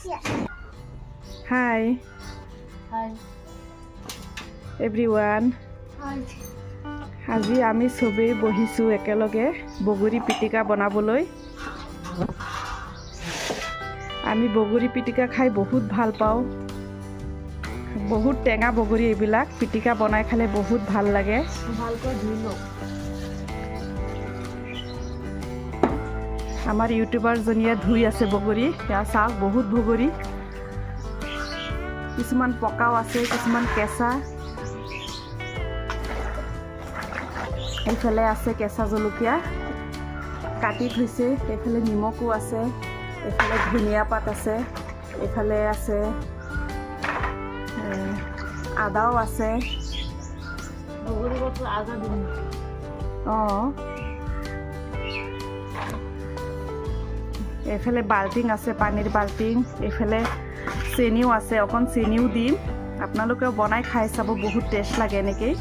Hi. Hi. Everyone. Hi. আজি আমি সবেই বহিছো একেলগে বগৰী পিটিকা বনাবলৈ। আমি বগৰী পিটিকা খাই বহুত ভাল পাওঁ। বহুত টেঙা বগৰী এইবিলাক পিটিকা বনাই খালে বহুত ভাল লাগে। ভালকৈ ধুই লওঁ। আমাৰ ইউটিউবাৰ জনীয়ে ধুই আছে বগৰী। এয়া চাওক বহুত বগৰী। কিছুমান পকাও আছে, কিছুমান কেঁচা। এইফালে আছে কেঁচা জলকীয়া কাটি থৈছে, এইফালে নিমখো আছে, এইফালে ধনিয়া পাত আছে, এইফালে আছে আদাও আছে। বগৰী গছত আদা দিম। অঁ, এইফালে বাল্টিং আছে, পানীৰ বাল্টিং। এইফালে চেনিও আছে, অকণ চেনিও দিম। আপোনালোকেও বনাই খাই চাব, বহুত টেষ্ট লাগে এনেকৈ।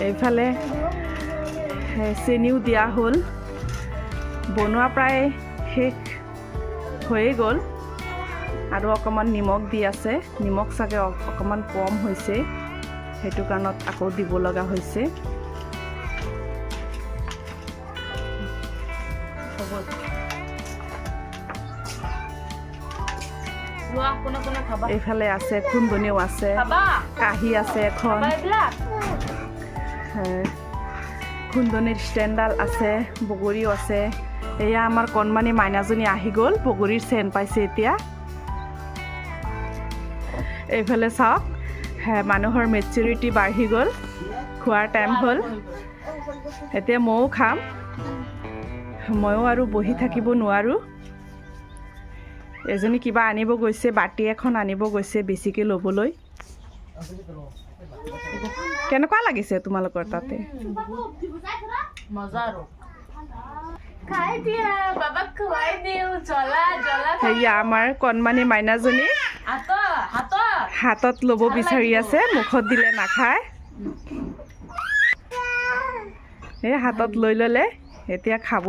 এইফালে চেনিও দিয়া হ'ল। বনোৱা প্ৰায় শেষ হৈয়ে গ'ল আৰু অকণমান নিমখ দি আছে। নিমখ চাগে অকণমান কম হৈছে, সেইটো কাৰণত আকৌ দিব লগা হৈছে। এইফালে আছে খুন্দনিও আছে, কাঁহী আছে এখন, খুন্দনিৰ ষ্টেণ্ডডাল আছে, বগৰীও আছে। এয়া আমাৰ কণমানি মাইনাজনী আহি গ'ল, বগৰীৰ চেন পাইছে এতিয়া। এইফালে চাওক, মানুহৰ মেচিউৰিটি বাঢ়ি গ'ল, খোৱাৰ টাইম হ'ল। এতিয়া ময়ো খাম, ময়ো আৰু বহি থাকিব নোৱাৰোঁ। এজনী কিবা আনিব গৈছে, বাটি এখন আনিব গৈছে বেছিকৈ ল'বলৈ। কেনেকুৱা লাগিছে তোমালোকৰ তাতে? সেয়া আমাৰ কণমানি মাইনাজনী হাতত ল'ব বিচাৰি আছে, মুখত দিলে নাখায়। এই হাতত লৈ ল'লে, এতিয়া খাব।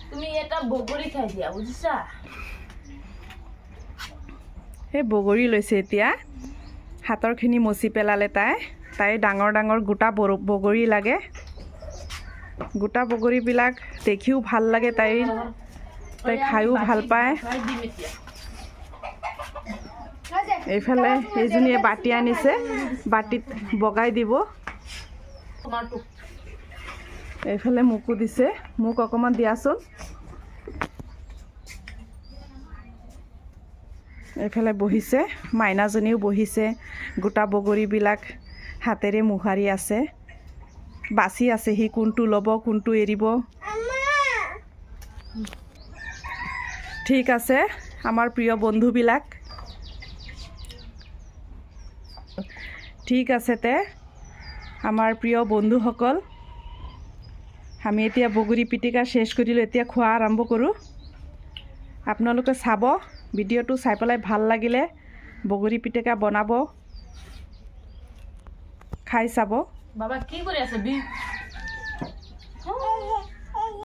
তুমি এটা বগৰী খাই দিয়া, বুজিছা? সেই বগৰী লৈছে এতিয়া, হাতৰখিনি মচি পেলালে তাই ডাঙৰ ডাঙৰ গোটা বগৰী লাগে। গোটা বগৰীবিলাক দেখিও ভাল লাগে, তাই খায়ো ভাল পায়। এইফালে এইজনীয়ে বাটি আনিছে, বাটিত বগাই দিব। এইফালে মোকো দিছে, মোক অকণমান দিয়াচোন। এইফালে বহিছে, মাইনাজনীও বহিছে, গোটা বগৰীবিলাক হাতেৰে মোহাৰি আছে, বাচি আছে সি কোনটো ল'ব কোনটো এৰিব। ঠিক আছে আমাৰ প্ৰিয় বন্ধুবিলাক, ঠিক আছে তে আমাৰ প্ৰিয় বন্ধুসকল, আমি এতিয়া বগৰী পিটিকা শেষ কৰিলোঁ। এতিয়া খোৱা আৰম্ভ কৰোঁ। আপোনালোকে চাব, ভিডিঅ'টো চাই পেলাই ভাল লাগিলে বগৰী পিটিকা বনাব, খাই চাব। বাবা কি কৰি আছে